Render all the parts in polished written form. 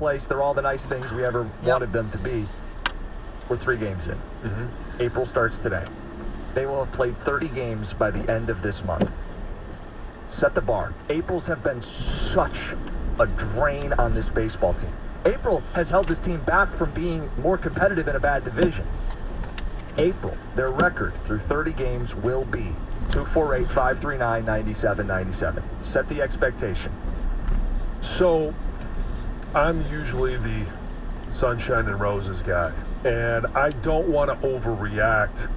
place. They're all the nice things we ever wanted them to be. We're 3 games in. April starts today. They will have played 30 games by the end of this month. Set the bar. Aprils have been such a drain on this baseball team. April has held this team back from being more competitive in a bad division. April, their record through 30 games will be 248, 539, 97, 97. Set the expectation. So, I'm usually the sunshine and roses guy, and I don't want to overreact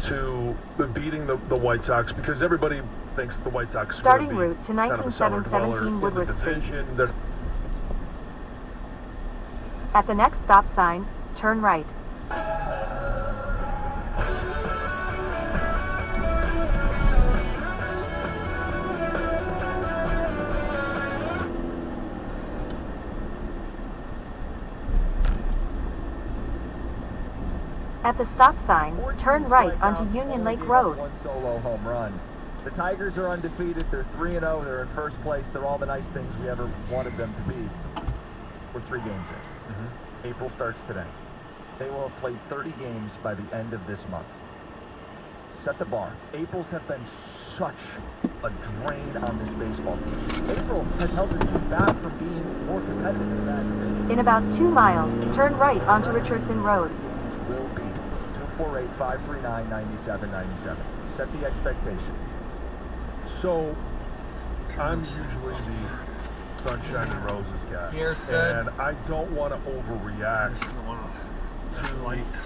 to the beating the White Sox because everybody thinks the White Sox starting be route to kind of a cellar dweller 19717 in the Woodward Street. division. They're- At the next stop sign, turn right. At the stop sign, turn right onto Union Lake Road. One solo home run. The Tigers are undefeated. They're 3-0. They're in first place. They're all the nice things we ever wanted them to be. We're 3 games in. April starts today. They will have played 30 games by the end of this month. Set the bar. Aprils have been such a drain on this baseball team. April has held this team back from being more competitive in that division. In about 2 miles, turn right onto Richardson Road. Will be 248, 539, 97, 97. Set the expectation. So, I'm usually the sunshine and roses guy, Here's good. and I don't want to overreact to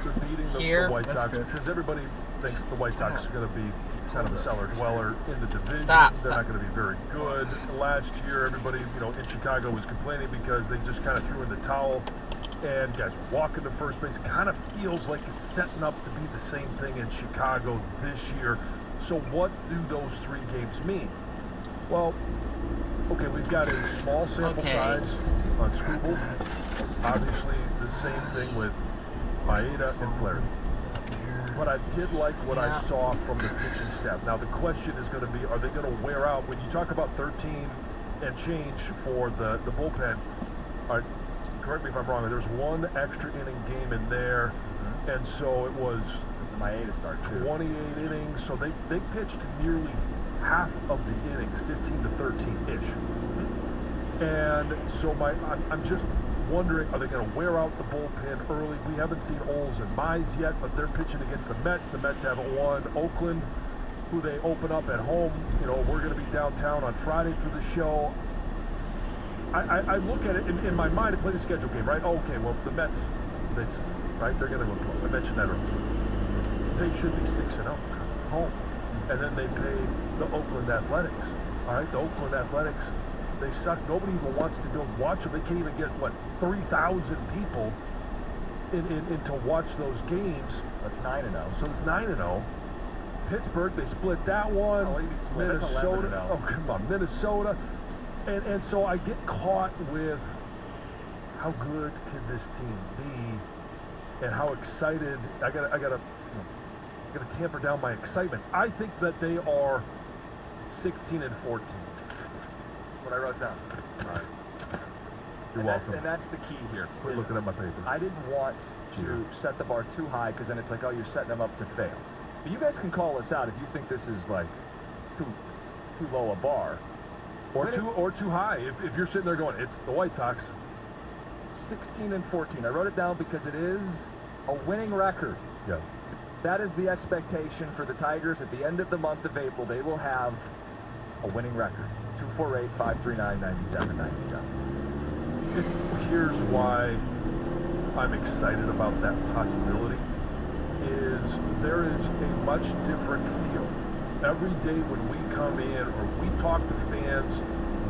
the beating Here, the White that's Sox good. because everybody thinks the White Sox are going to be kind of a cellar dweller in the division. Stop. They're not going to be very good. Last year, everybody in Chicago was complaining because they just kind of threw in the towel. And guys, walking to first base kind of feels like it's setting up to be the same thing in Chicago this year. So what do those 3 games mean? Well, okay, we've got a small sample size on Skubal. Obviously, the same thing with Maeda and Flaherty. But I did like what I saw from the pitching staff. Now, the question is going to be, are they going to wear out? When you talk about 13 and change for the bullpen, correct me if I'm wrong, there's 1 extra inning game in there, and so it was Maeda start too. 28 innings, so they pitched nearly half of the innings, 15 to 13-ish. And so I'm just wondering, are they going to wear out the bullpen early? We haven't seen Oles and Mize yet, but they're pitching against the Mets. The Mets haven't won. Oakland, who they open up at home, we're going to be downtown on Friday for the show. I look at it in my mind. I play the schedule game, right? Oh, okay, well, the Mets, right? They're going to go. I mentioned that earlier. They should be 6-0 home, and then they play the Oakland Athletics. All right, the Oakland Athletics, they suck. Nobody even wants to go watch them. They can't even get 3,000 people in to watch those games. So that's 9-0. So it's 9-0. Pittsburgh, they split that one. Oh, Minnesota. That's 11-0. Oh, come on, Minnesota. And so I get caught with how good can this team be, and how excited. I gotta tamper down my excitement. I think that they are 16 and 14. What I wrote down. All right. You're And welcome. that's the key here. Quit looking at my paper. I didn't want to set the bar too high because then it's like, oh, you're setting them up to fail. But you guys can call us out if you think this is too low a bar. Or too high. If you're sitting there going, it's the White Sox. 16 and 14. I wrote it down because it is a winning record. Yeah. That is the expectation for the Tigers at the end of the month of April. They will have a winning record. 248, 539, 97, 97. Here's why I'm excited about that possibility. Is there is a much different feel every day when we come in or we talk to fans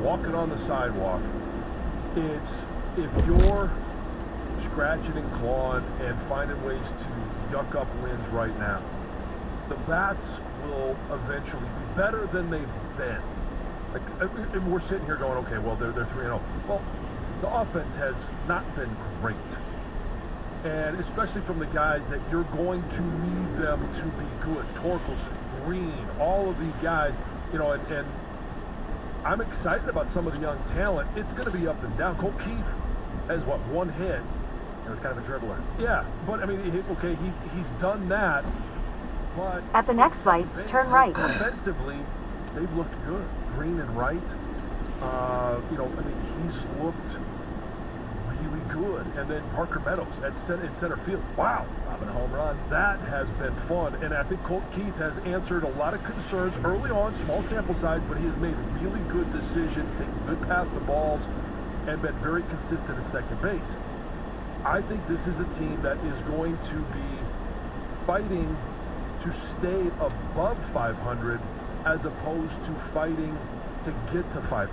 walking on the sidewalk. It's if you're scratching and clawing and finding ways to yuck up wins right now, the bats will eventually be better than they've been. And we're sitting here going, okay, well, they're 3-0. Well, the offense has not been great. And especially from the guys that you're going to need them to be good. Torkelson, Green, all of these guys, and I'm excited about some of the young talent. It's going to be up and down. Colt Keith, has what, one hit. It was kind of a dribbler. Yeah, but I mean, he's done that. But At the next light, turn right. Offensively, they've looked good. Green and Wright. You know, I mean, he's looked really good. And then Parker Meadows in center field. Wow. Robbing a home run. That has been fun. And I think Colt Keith has answered a lot of concerns early on, small sample size, but he has made really good decisions, taken good path to balls, and been very consistent at second base. I think this is a team that is going to be fighting to stay above 500 as opposed to fighting to get to 500.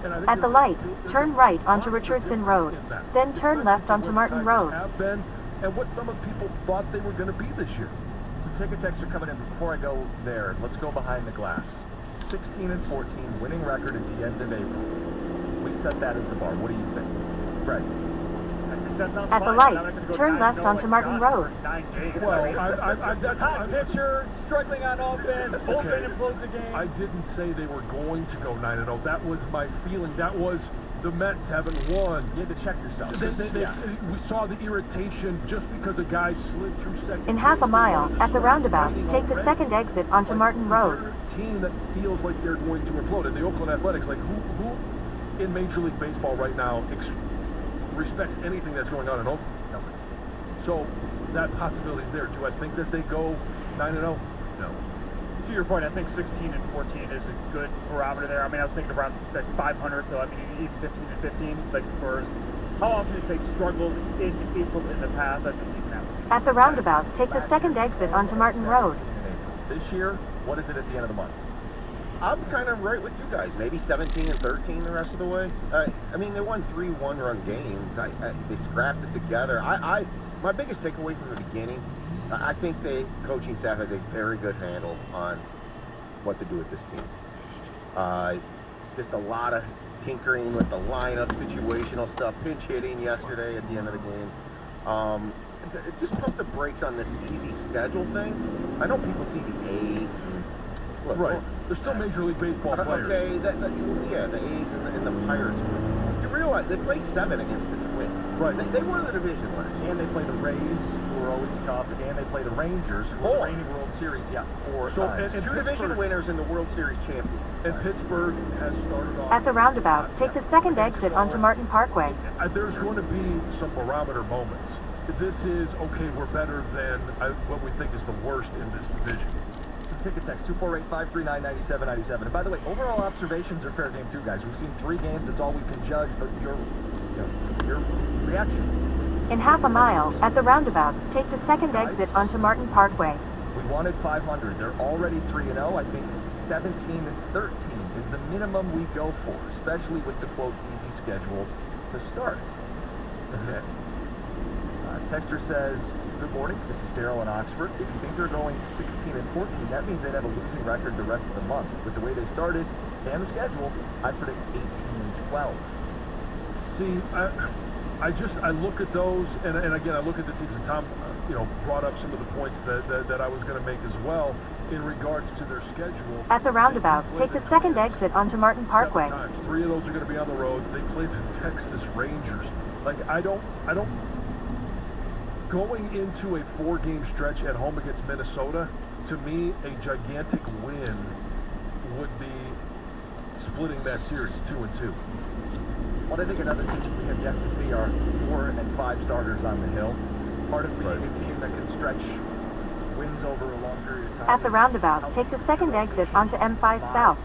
And I think At the light, turn right onto Richardson Road, then turn left onto Martin Road. Have been, and what some of people thought they were going to be this year. Some ticket texts are coming in. Before I go there, let's go behind the glass. 16 and 14, winning record at the end of April. We set that as the bar. What do you think? Right. At the light, turn left onto Martin Road. Well, that's hot pitcher, struggling on offense, bullpen implodes a game. I didn't say they were going to go 9-0. That was my feeling. That was the Mets haven't won. You had to check yourself. We saw the irritation just because a guy slid through second. In half a mile, at the roundabout, take the second exit onto Martin Road. A team that feels like they're going to implode. And the Oakland Athletics, like who in Major League Baseball right now respects anything that's going on in Oakland? No. So that possibility is there. Do I think that they go 9-0? No. To your point, I think 16 and 14 is a good barometer there. I mean, I was thinking around like 500, so I mean, even 15 and 15, like for how often if they've struggled in April in the past, I think even that would be. At the roundabout, take the second exit onto Martin Road. This year, what is it at the end of the month? I'm kind of right with you guys. Maybe 17 and 13 the rest of the way. I mean, they won 3 one-run games. They scrapped it together. My biggest takeaway from the beginning, I think the coaching staff has a very good handle on what to do with this team. Just a lot of tinkering with the lineup, situational stuff, pinch hitting yesterday at the end of the game. Just pump the brakes on this easy schedule thing. I know people see the A's. Look, right. They're still Major League Baseball players. Okay, yeah, the A's and the Pirates. You realize they play 7 against the Twins. Right. They won the division last year. And they play the Rays, who are always tough, and they play the Rangers, who are the reigning World Series, 4 times. And 2 division winners and the World Series champion. And Pittsburgh has started off. At the roundabout, take the second exit onto Martin Parkway. There's going to be some barometer moments. This is, okay, we're better than what we think is the worst in this division. Some ticket text, 248-539-9797. And by the way, overall observations are fair game too, guys. We've seen 3 games, that's all we can judge, but your reactions. In half a mile, at the roundabout, take the second exit onto Martin Parkway. We wanted 500. They're already 3-0. I think 17 and 13 is the minimum we go for, especially with the, quote, easy schedule to start. Okay. Texter says, good morning, this is Daryl in Oxford. If you think they're going 16 and 14, that means they'd have a losing record the rest of the month. With the way they started and the schedule, I predict 18 and 12. See, I look at those, and again, I look at the teams, and Tom, brought up some of the points that I was going to make as well in regards to their schedule. At the roundabout, take the second exit onto Martin Parkway. 7 times. 3 of those are going to be on the road. They played the Texas Rangers. Like, I don't. Going into a 4-game stretch at home against Minnesota, to me, a gigantic win would be splitting that series 2-2. Well, I think another thing we have yet to see are 4 and 5 starters on the hill. Part of being a team that can stretch wins over a long period of time. At the roundabout, take the second exit onto M5 South.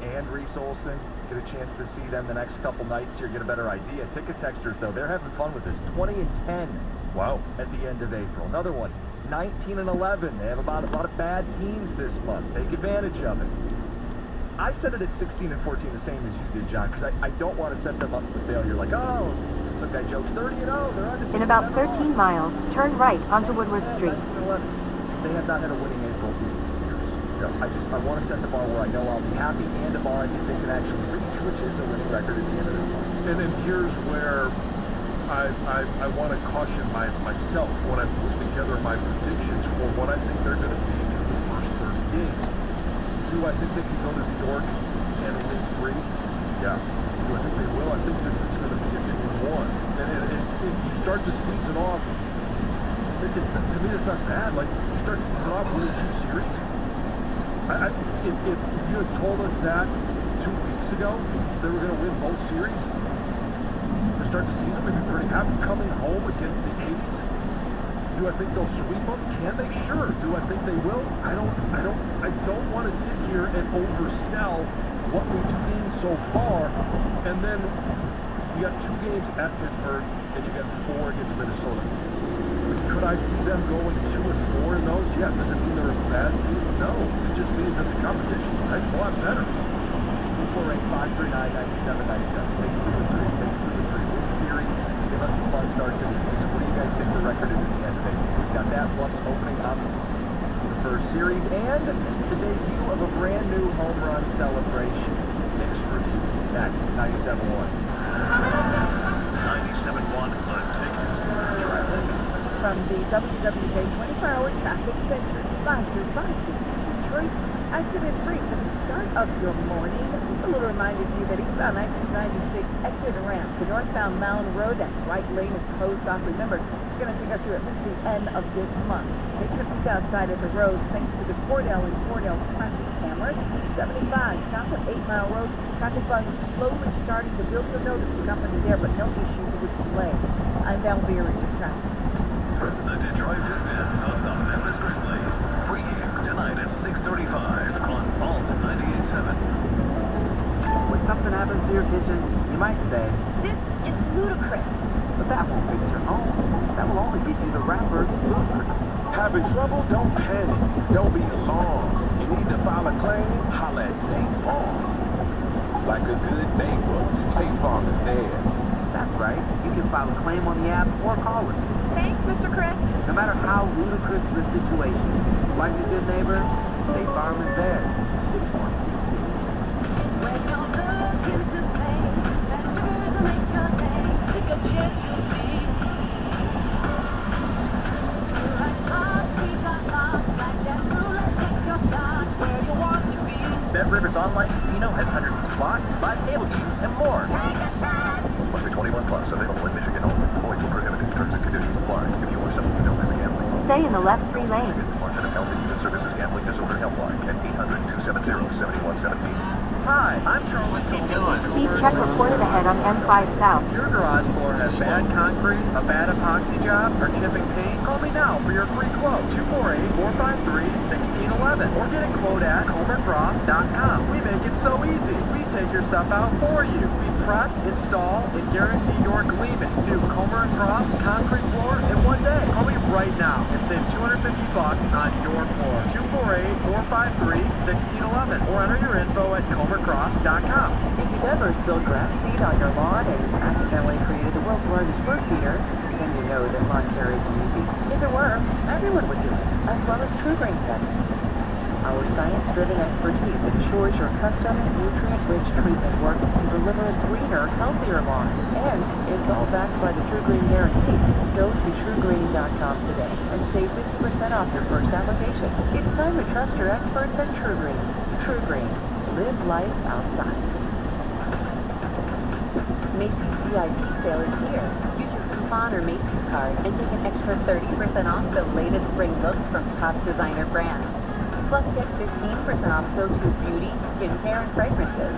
And Reese Olson, get a chance to see them the next couple nights here, get a better idea. Ticket texters, though, they're having fun with this. 20 and 10. Wow. At the end of April. Another one, 19 and 11. They have a lot of bad teams this month. Take advantage of it. I set it at 16 and 14, the same as you did, John, because I don't want to set them up for failure. Like, oh, some guy jokes 30 and 0. They're undefeated. In about 13 miles, turn right onto Woodward Street. They have not had a winning April in years. I want to set the bar where I know I'll be happy and a bar I think they can actually reach, which is a winning record at the end of this month. And then here's where I want to caution myself when I put together my predictions for what I think they're going to be in the first 30 games. Do I think they can go to New York and win 3? Yeah. Do I think they will? I think this is going to be a 2-1. And start the season off, to me, it's not bad. Like, you start the season off winning 2 series. If you had told us that 2 weeks ago, they were going to win both series to start the season, we'd be pretty happy. Coming home against the A's, do I think they'll sweep them? Can they? Sure. Do I think they will? I don't want to sit here and oversell what we've seen so far. And then you got 2 games at Pittsburgh, and you got 4 against Minnesota. Could I see them going 2 and 4 in those? Yeah. Does it mean they're a bad team? No. It just means that the competition's a heck of a lot better. 248-539-9797. Take 2 and 3. Take 2 and 3. Win series. Give us a fun start to the season. What do you guys think the record is at the end of it? We've got that plus opening up the first series and the debut of a brand new home run celebration. Mixed reviews. Next, 97.1. 97.1, The Ticket. Traffic. From the WWJ 24-hour Traffic Center, sponsored by Visit Detroit. Accident-free for the start of your morning. Just a little reminder to you that eastbound I-696 exit ramp to northbound Mound Road, that right lane is closed off. Remember, it's going to take us to at least the end of this month. Taking a peek outside at the roads thanks to the Cordell and Cordell traffic cameras. 75 south of 8 Mile Road. Traffic volume slowly starting to build. You'll notice the company there, but no issues with delays. I'm Val Beery with traffic. The Detroit Pistons host the Memphis Grizzlies. Pregame tonight at 6:35 on Alton 98.7. When something happens to your kitchen, you might say, "This is ludicrous." but that won't fix your home. That will only get you the rapper, Ludacris. Having trouble? Don't panic. Don't be alarmed. You need to file a claim? Holla at State Farm. Like a good neighbor, State Farm is there. That's right. You can file a claim on the app or call us. Thanks, Mr. Chris. No matter how ludicrous the situation, like a good neighbor, State Farm is there. State Farm. When you're looking to play, Red Rivers will make your day. Take a chance, you'll see. Right spots, we've got lots. Blackjack roulette, take your shots. Where you want to be. Bet Rivers Online Casino has hundreds of slots, 5 table games, and more. Take a chance. Must be 21 plus, available in Michigan only. Void were prohibited. Terms and conditions apply. If you or someone you know has a gambling. Stay in the left 3 lanes. Department of Health and Human Services Gambling Disorder Helpline at 800-270-7117. Hi, I'm Charlie Tillman. Speed check reported ahead on M5 South. Your garage floor has bad concrete, a bad epoxy job, or chipping paint? Call me now for your free quote. 248-453-1611. Or get a quote at comercross.com. We make it so easy. We take your stuff out for you. We prep, install, and guarantee your gleaming new Comer & Cross concrete floor in 1 day. Call me right now and save $250 on your floor. 248-453-1611. Or enter your info at comercross.com. If you've ever spilled grass seed on your lawn and accidentally created the world's largest bird feeder, then you know that lawn care isn't easy. If it were, everyone would do it, as well as TruGreen does it. Our science-driven expertise ensures your custom, nutrient-rich treatment works to deliver a greener, healthier lawn. And it's all backed by the TruGreen Guarantee. Go to TruGreen.com today and save 50% off your first application. It's time to trust your experts at TruGreen. TruGreen. Live life outside. Macy's VIP sale is here. Use your coupon or Macy's card and take an extra 30% off the latest spring looks from top designer brands. Plus, get 15% off go-to beauty, skincare, and fragrances.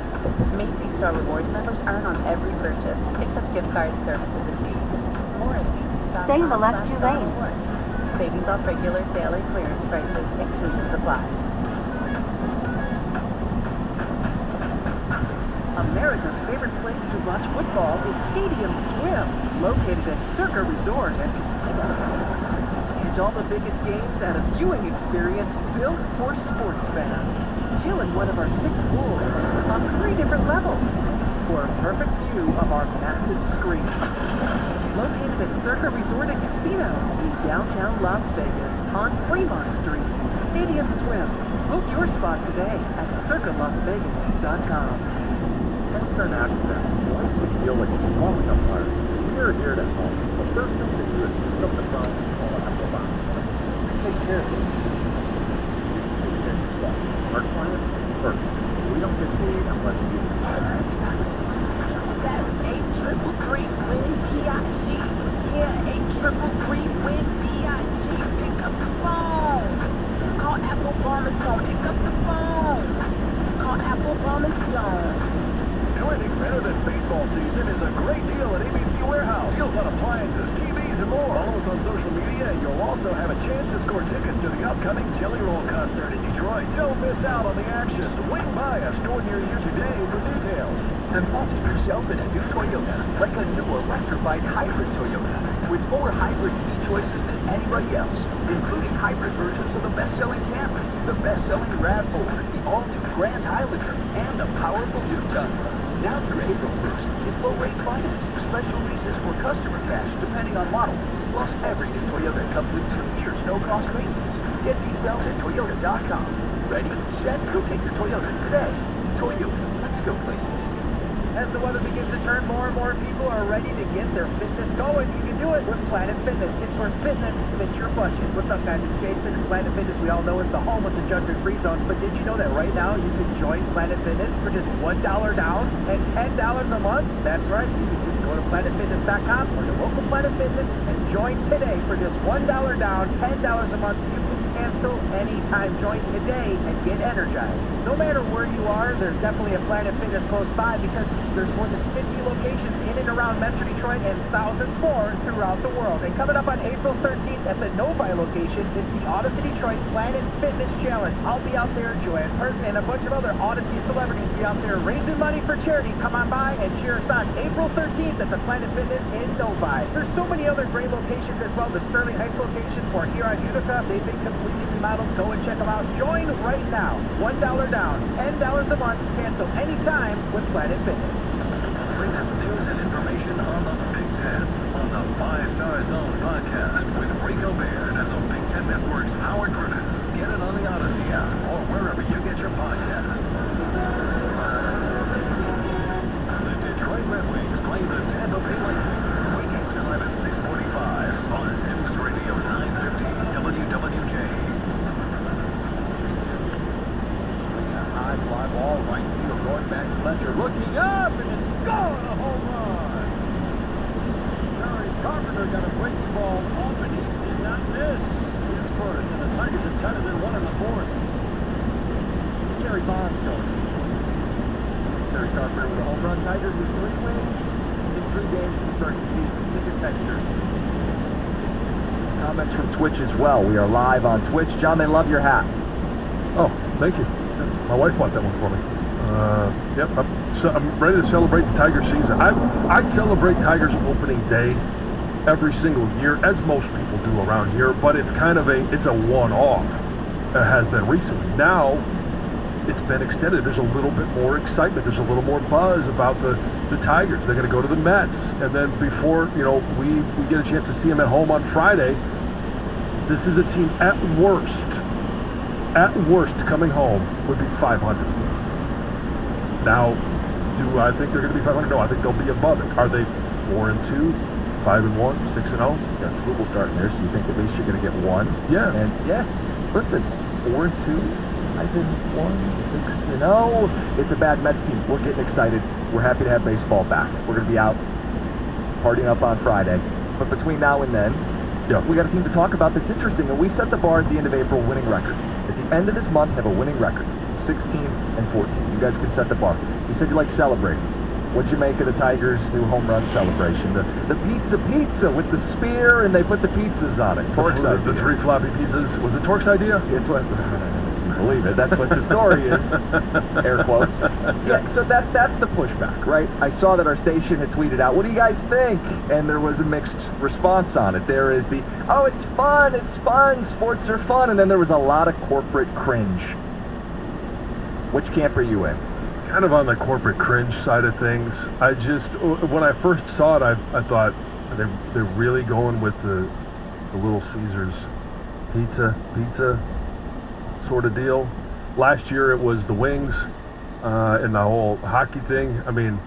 Macy's Star Rewards members earn on every purchase, except gift card services and fees. More at Macy's.com. Stay in the left 2 lanes. Rewards. Savings off regular sale and clearance prices. Exclusions apply. America's favorite place to watch football is Stadium Swim, located at Circa Resort and Casino. Catch all the biggest games at a viewing experience built for sports fans. Chill in one of our 6 pools on 3 different levels for a perfect view of our massive screen. Located at Circa Resort and Casino in downtown Las Vegas on Fremont Street. Stadium Swim. Book your spot today at circalasvegas.com. After an accident, life would feel like it's falling apart. We're here to help. The first thing to do is pick up the phone and call an ambulance. Take care of it. Take care of yourself. Our client first. We don't get paid unless you do. That's a triple cream, Glenn, P.I.G. Yeah, appliances, TVs, and more. Follow us on social media, and you'll also have a chance to score tickets to the upcoming Jelly Roll concert in Detroit. Don't miss out on the action. Swing by a store near you today for details. Imagine yourself in a new Toyota, like a new electrified hybrid Toyota, with more hybrid EV choices than anybody else, including hybrid versions of the best-selling Camry, the best-selling RAV4, the all-new Grand Highlander, and the powerful new Tundra. Now through April 1st, get low-rate financing, special leases for customer cash, depending on model. Plus, every new Toyota comes with 2 years no-cost maintenance. Get details at Toyota.com. Ready, set, go get your Toyota today. Toyota, let's go places. As the weather begins to turn, more and more people are ready to get their fitness going. You can do it with Planet Fitness. It's where fitness fits your budget. What's up, guys? It's Jason. And Planet Fitness, we all know, is the home of the judgment-free zone. But did you know that right now you can join Planet Fitness for just $1 down and $10 a month? That's right. You can just go to planetfitness.com or your local Planet Fitness and join today for just $1 down, $10 a month. You can cancel anytime. Join today and get energized. No matter where you are, there's definitely a Planet Fitness close by because there's more than 50 locations in and around Metro Detroit and thousands more throughout the world. And coming up on April 13th at the Novi location is the Odyssey Detroit Planet Fitness Challenge. I'll be out there, Joanne Purton, and a bunch of other Odyssey celebrities be out there raising money for charity. Come on by and cheer us on April 13th at the Planet Fitness in Novi. There's so many other great locations as well. The Sterling Heights location or here on Utica, they've been completely remodeled. Go and check them out. Join right now. $1 down, $10 a month. Cancel anytime with Planet Fitness. Latest news and information on the Big Ten on the 5-Star Zone podcast with Rico Baird and the Big Ten Network's Howard Griffith. Get it on the Odyssey app or wherever you get your podcasts. The Detroit Red Wings play the Tampa Bay Lightning. Pregame tonight at 6:45 on News Radio 950 WWJ. High fly ball, right field, going back. Fletcher looking up, and it's gone, a home run. Larry Carpenter got a breaking ball up, and he did not miss his first. And the Tigers have tied it in 1 in the 4th. Jerry Bonds going. Larry Carpenter with a home run. Tigers with 3 wins in 3 games to start the season. Ticket texters. Comments from Twitch as well. We are live on Twitch. John, they love your hat. Oh, thank you. My wife bought that one for me. Yep, I'm ready to celebrate the Tiger season. I celebrate Tigers opening day every single year, as most people do around here, but it's kind of it's a one-off. It has been recently. Now, it's been extended. There's a little bit more excitement. There's a little more buzz about the Tigers. They're going to go to the Mets, and then before we get a chance to see them at home on Friday, this is a team at worst coming home would be 500. Now, do I think they're going to be 500? No, I think they'll be above it. Are they 4-2, 5-1, 6-0? Yeah, school will start there, so you think at least you're going to get 1? Yeah. And yeah, listen, 4-2, 5-1, 6-0. It's a bad Mets team. We're getting excited. We're happy to have baseball back. We're going to be out partying up on Friday. But between now and then, we got a team to talk about that's interesting, and we set the bar at the end of April winning record. At the end of this month, have a winning record, 16-14. You guys can set the bar. You said you like celebrating. What'd you make of the Tigers' new home run celebration? The pizza with the spear, and they put the pizzas on it. Torque's idea. The 3 floppy pizzas. Was it Torque's idea? It's what. Believe it. That's what the story is. Air quotes. Yeah, so that's the pushback, right? I saw that our station had tweeted out, what do you guys think? And there was a mixed response on it. There is the, oh, it's fun, sports are fun. And then there was a lot of corporate cringe. Which camp are you in? Kind of on the corporate cringe side of things. I just, when I first saw it, I thought, they're really going with the Little Caesars pizza sort of deal. Last year it was the Wings and the whole hockey thing. I mean,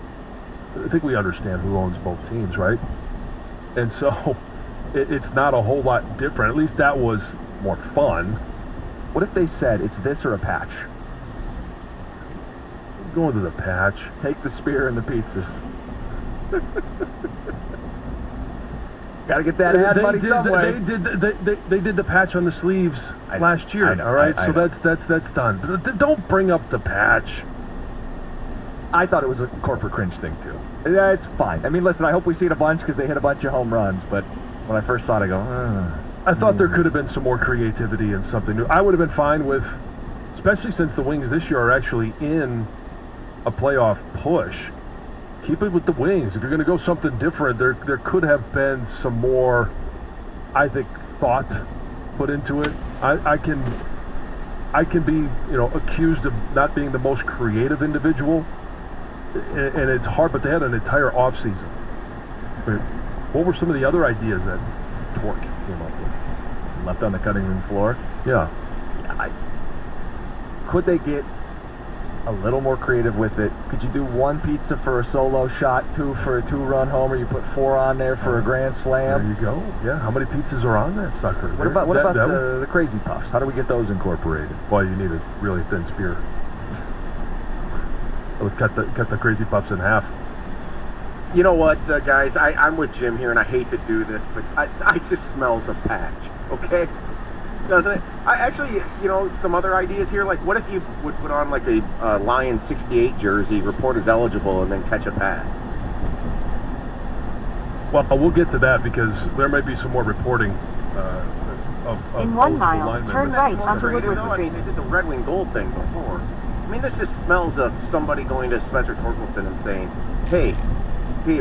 I think we understand who owns both teams, right? And so it's not a whole lot different. At least that was more fun. What if they said it's this or a patch? Going to the patch. Take the spear and the pizzas. Got to get that ad money some way. They did the patch on the sleeves last year. I know, all right, I so know. that's done. Don't bring up the patch. I thought it was a corporate cringe thing, too. Yeah, it's fine. I mean, listen, I hope we see it a bunch because they hit a bunch of home runs, but when I first saw it, I go, I thought there could have been some more creativity and something new. I would have been fine with, especially since the Wings this year are actually in a playoff push. Keep it with the Wings. If you're going to go something different, there could have been some more, I think, thought put into it. I can be, accused of not being the most creative individual, and it's hard. But they had an entire offseason. What were some of the other ideas that Torque came up with? Left on the cutting room floor. Yeah. Could they get a little more creative with it? Could you do one pizza for a solo shot, two for a 2-run homer? You put 4 on there for a grand slam. There you go. Yeah. How many pizzas are on that sucker? What about the Crazy Puffs? How do we get those incorporated? Well, you need a really thin spear. I would cut the Crazy Puffs in half. You know what, guys? I'm with Jim here, and I hate to do this, but I just smells a patch. Okay? Doesn't it? I actually, some other ideas here. Like, what if you would put on like a Lion 68 jersey, report as eligible, and then catch a pass? Well, we'll get to that because there may be some more reporting of in 1 mile, turn right onto Woodward Street. They did the Red Wing Gold thing before. I mean, this just smells of somebody going to Spencer Torkelson and saying, hey,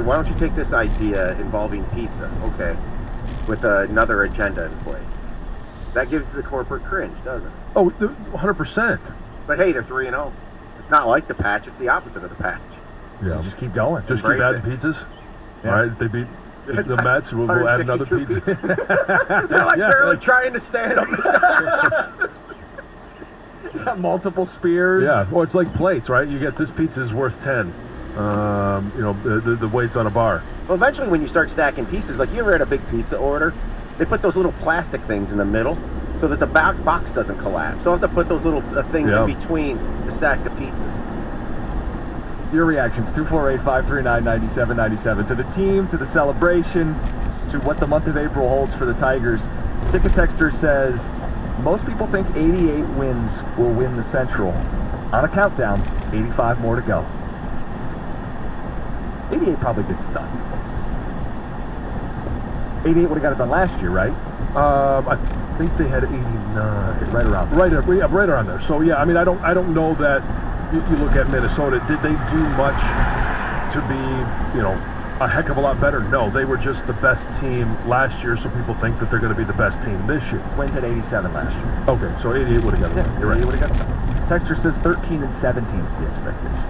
why don't you take this idea involving pizza, okay, with another agenda in place? That gives the corporate cringe, doesn't it? Oh, 100%. But hey, they're 3-0. It's not like the patch, it's the opposite of the patch. Yeah, so just keep going. Just keep adding pizzas. Yeah. All right, they beat the Mets, we'll add another pizza. They're like barely trying to stand up. Multiple spears. Yeah, well, it's like plates, right? You get this pizza is worth 10. The weights on a bar. Well, eventually when you start stacking pizzas, like you ever had a big pizza order, they put those little plastic things in the middle so that the back box doesn't collapse. So you have to put those little things in between the stack of pizzas. Your reactions, 248-539-9797. To the team, to the celebration, to what the month of April holds for the Tigers. Ticket Texter says, most people think 88 wins will win the Central. On a countdown, 85 more to go. 88 probably gets it done. 88 would have got it done last year, right? I think they had 89. Right around there. Right around there. So yeah, I mean, I don't know that. You look at Minnesota. Did they do much to be, a heck of a lot better? No, they were just the best team last year. So people think that they're going to be the best team this year. Twins had 87 last year. Okay, so 88 would have got it. Yeah, you're right. 88 would have got it. Texture says 13-17 is the expectation.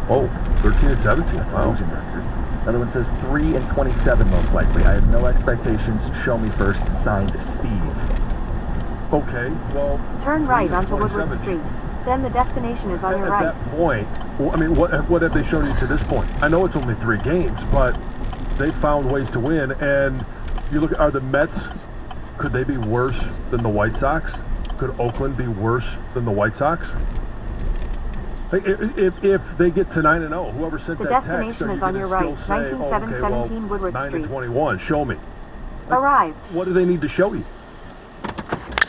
Oh, 13-17. That's a losing record. Another one says 3-27 most likely. I have no expectations. Show me first. Signed, Steve. Okay, well. Turn right onto Woodward Street. Then the destination is on your right. At that point, I mean, what have they shown you to this point? I know it's only 3 games, but they found ways to win. And you look, are the Mets? Could they be worse than the White Sox? Could Oakland be worse than the White Sox? If they get to 9-0, whoever sent the that destination text, is on your right, 19717 Woodward 9 Street. 9-21. Show me. Arrived. What do they need to show you?